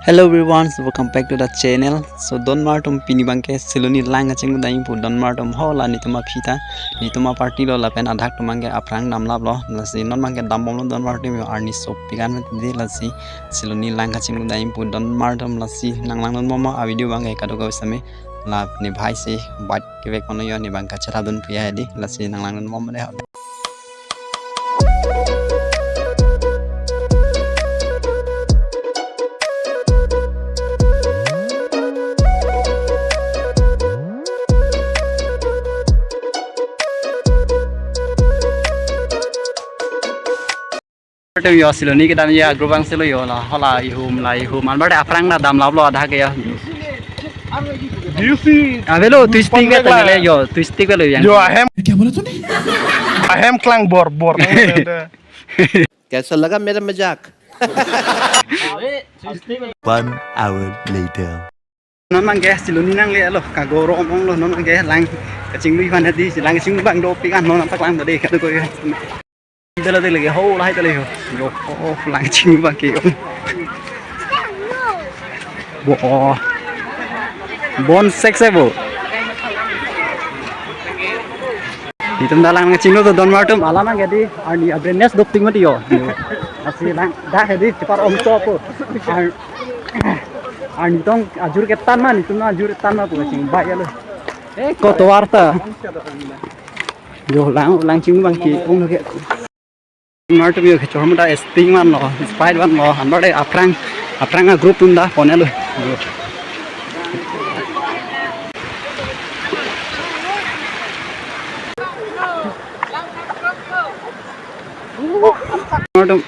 Hello everyone, so welcome back to the channel. So Don Martom pinibangke siloni langa chingu daing pu Don Martom hola nituma pita nituma party lo lapen adak tumange aprang namlap lo lasi non mangke dambom lo Don Martom yo arni sop pikan di lasi siloni langa chingu daing pu Don Martom lasi nanglang non momo a video bangke kadogo same la ni bhai si bat kevek kono yo ni bangka chara don pia di lasi nanglang non momo de Terus yo siloni kita ya grubang silo yo lah hola ihum an bade aprang na dam lablo adha ke ya avelo twisting ke tangale yo twisting ke lo yang जो अहम क्या बोला तूने अहम clang bore कैसा लगा मेरा मजाक 1 hour later. non mangke siloni nang le lo ka goro omong lo non mangke lang ka chinglu han hadi lang ching bang do pikan non tak lang tadi ka ko Dala dala lagi ho lah itu lagi yo oh langsung bangke bo bon sexable itu dalang ngecing lo tuh Don Martom alaman jadi ani awareness doping mati yo asli lang dah jadi cepat om copo ani tong ajur ketan man itu na ajur ketan mah ngecing baik lo kok warta yo langsung bangke om lagi Martom yo kecor muda sting man lo spider man lo ambade aprang a group tunda pone lo Martom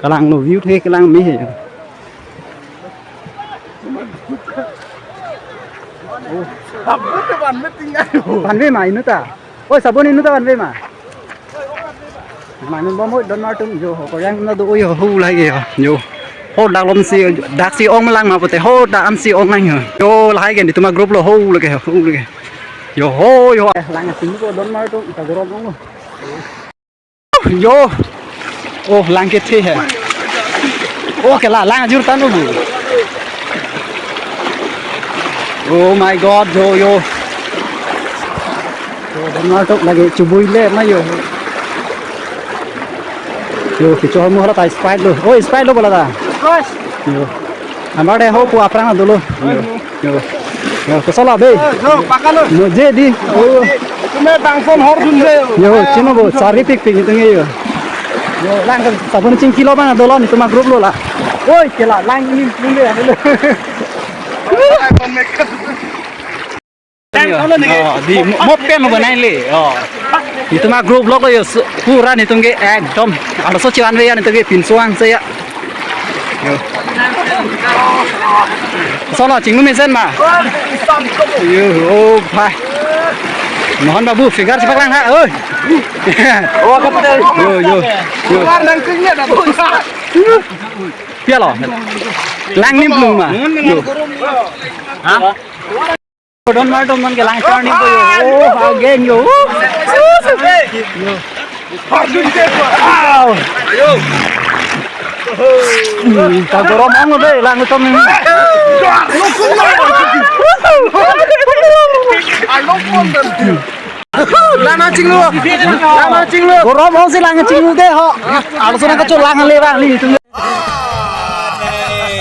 kalang lo view the kalang mi he ban ve ma inu ta oi sabon inu ta ban ve ma Manun bomo Don Martom yo ko yang na do yo hu lai ge yo ho dak si ong lang ma pote ho da am si ong lang yo lai ge ni tuma group lo ho lage yo ho yo lang si ko Don Martom ta goro bong yo oh lang ke the hai oh ke la lang jur tanu bu oh my god yo Don Martom lagi cubui le ma yo yo kecor mu hala tai sprite lo oh sprite lo bola da yo amade ho pu aprang dulu yo kesala be जो पाका लो no je di oh तुम्हें बांगफोन हर सुन रहे हो yo chino bo sari pik itu nge yo lang ka sabun cing kilo bang dolo ni tuma group lo la oi kela lang ni nge ya lo iPhone में di mopen lo banai le itu mah grup lo yo pura nih tungge ekdom ada socian we ya nih tungge pinsuang saya yo sono cingmu mesen mah yo oh bhai mohon babu figure cepat lang ha oi oh kapten yo keluar nangkingnya dah pia lo lang nim plung mah yo ha Don Martom man ke lang turning ko yo oh again yo Kagorom ang udah lang ito nih. Lama cing lu. Gorom ang sih lang cing lu deh ho. Alas orang kecil lang lewat nih itu.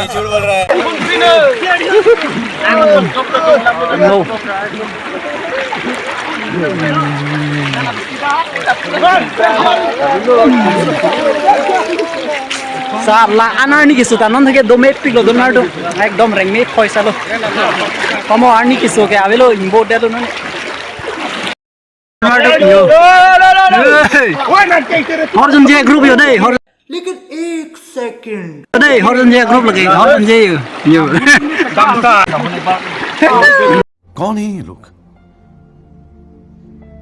झूठ बोल रहा है No. Salah anak ni kisah tanon thake do met pilo Don Martom ekdom reng met paisa lo komo ani kiso ke avelo import delo no Don Martom yo Horizon J group yo dei लेकिन 1 second dei Horizon J group lagi Horizon J yo कौन है ये लोग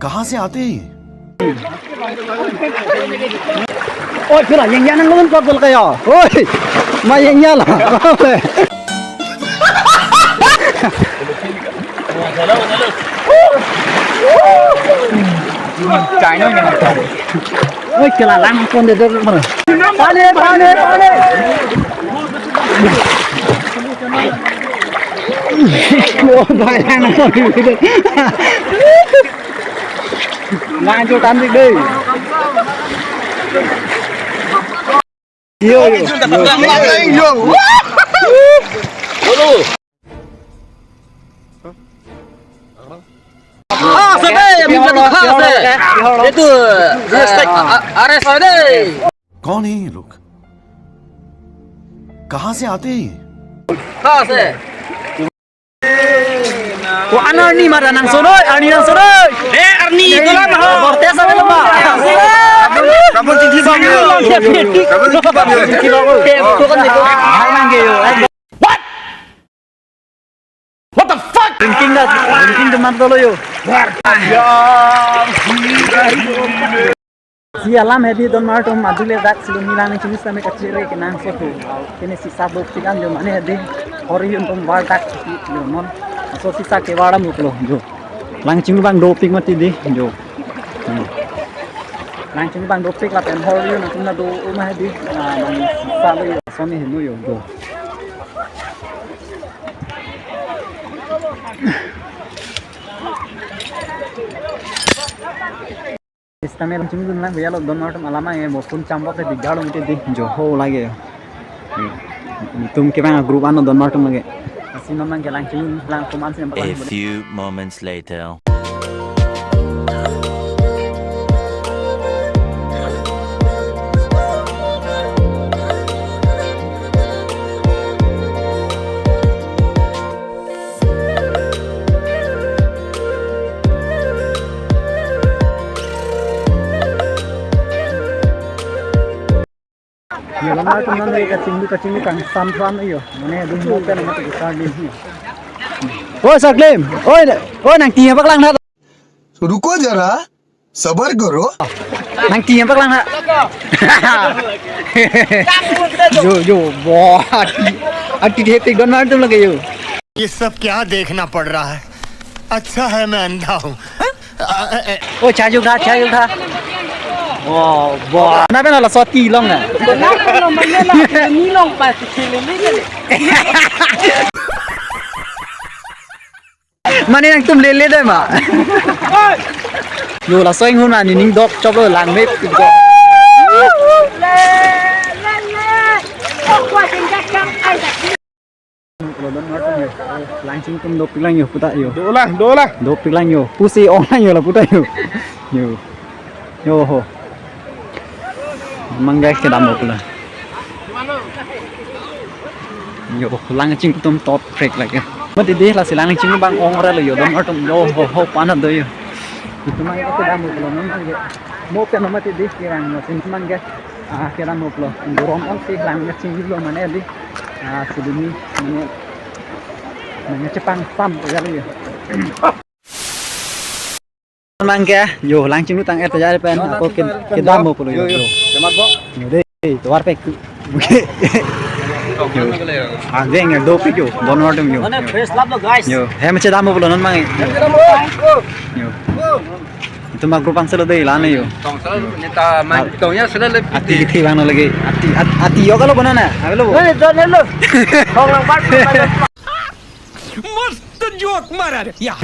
कहां से आते हैं Ôi cứ là nhanh nhanh nó luôn con kaya. Ôi mày nhanh nhanh là. Chạy nó ôi cái là lăng con để mà. Pane. Thôi đang nó Ngang cho tắm đi đi. Yo yo. Ah, sabe, minta tukar se. Itu arrest हो दे. कौन है ये लोग कहाँ से आते हैं ये? Kah se. Ko ana ni mara nang soroi, Arni nang soroi. Arni kolam ho. Borte sa belo ba. Kamu tinggi bang yo. Kamu tinggi bang yo. Tinggi bang yo. Ko kan itu. Hai nang ge yo. What the fuck? Drinking teman dolo yo. Si alam hedi don mar tom adule dak silum nilang chimis tame kacire ke nang sotu. Kene sisa do tigan jo mane hedi orion tom war dak yo non. So sisa ke wada muklo jo. Lang ching bang do pik mati di jo. Lang ching bang do pik la pen orion tum na do uma hedi bang sisa lo yo so mi henu yo jo. Istamel lang chingdun lang bialo don martum alama ye bopun chambok di galo mite di joho lage tum ke bang group ano don martum lage asino man ke lang chingdun lang kuman sin A few moments later. yo lamar tum nan kacing kang sam sam yo mane dum mo pen mate sa ni oi saklim oi nang tiya bak lang na रुको जरा सबर करो nang tiya bak lang na yo bo ati de pe don mar tum lage yo ये सब क्या देखना पड़ रहा है अच्छा है मैं अंधा हूँ oi cha tha wow bo na pe la so ti long na Ni long pa si ni. Mana yang tum lele deh mak. Yo lah soing hun ni ning dok chop lo lang mep tu kok. Kalau don mar tum yo, langsung tum dok pilang yo puta yo. दो lakh Dok pilang yo, pusi online yo lah puta yo. Yo ho. Mangga ke damo pula. Yo langsung tum top break lagi. Mati deh lah silang cing bang ongre lo yo don artum yo ho panat do yo itu mang ke damu lo non ge mo pe no mati deh kirang no sin mang ge kirang mo lo ngorom on si lang cing lo mane di sudumi mane cepang pam ya lo yo mang ge yo lang cing tang et ja pen ko ke damu lo yo Cemat bo. yo deh tuar pe Geng ya dopik yo, don martum yo. Mana fresh lab lo guys. Yo, he macam damu belum non mangi. Yo. Itu mak grupang selo deh lana yo. Tong selalu nita man tongnya selalu Ati kiti bang lagi. Ati yo kalau benar na, apa lo? Hey, don hello. Kong lang bat. मस्त जोक मारा रे या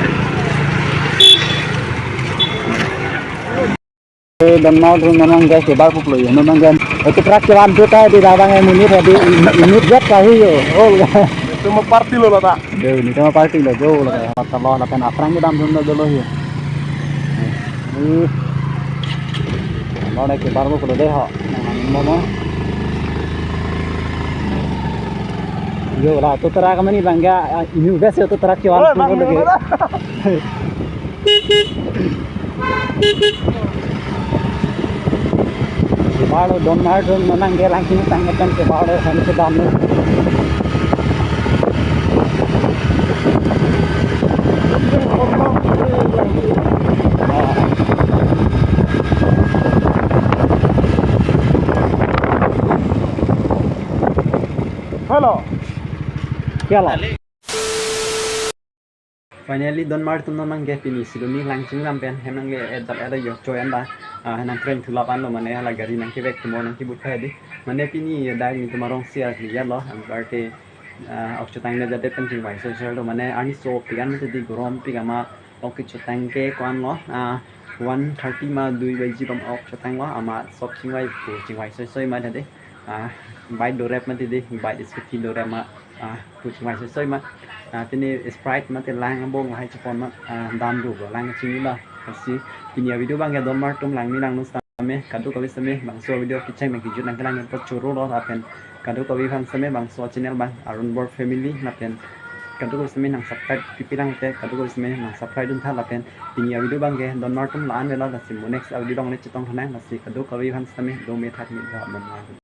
Dan mau terus memang guys kebar pukul yo, memang kan. Itu terakhir kita di rabang yang munir di unit jet kali yo. Oh, itu mau party lo lah yo ni sama party lo jo lah. Kata lo lah kan aprang kita ambil dulu yo. Lo nak kebar pukul deh ha. Mama. Yo lah tu terang kami ni bangga ini best yo tu terakhir pukul lagi. Baru don mar don menang dia langsung tanggapan ke baru kami sedang ni. Hello Kya lah? Finally don mar tum namang ge pini silumi langsung sampean henang le edal ada yo coyan da henang train thulapan lo mane hala gari nang kibek tumo nang kibut khai di mane pini dai ni tumarong sia ya lo am barte chutang le jate pen chingwai so do mane ani so pigan te di grom pigama chutang ke kwan lo 1:30 ma 2 baji bam chutang lo ama sop chingwai pu chingwai so ma de bai do rep ma te di bai discuti do rep ma pu chingwai so ma tini sprite ma te lang bong hai chapon ma dam du go lang chingi la si pinia video bang ya don mar tum lang ni lang nu same kadu kawi same bang so video kichai me kijut nang lang pot churu lo apen kadu kawi fan same bang so channel bang arun bor family napen kadu kawi same nang subscribe pipilang te kadu kawi same nang subscribe dun tha lapen pinia video bang ge don mar tum lan la si next video dong le chitong thana si kadu kawi fan same do me that mi ga mon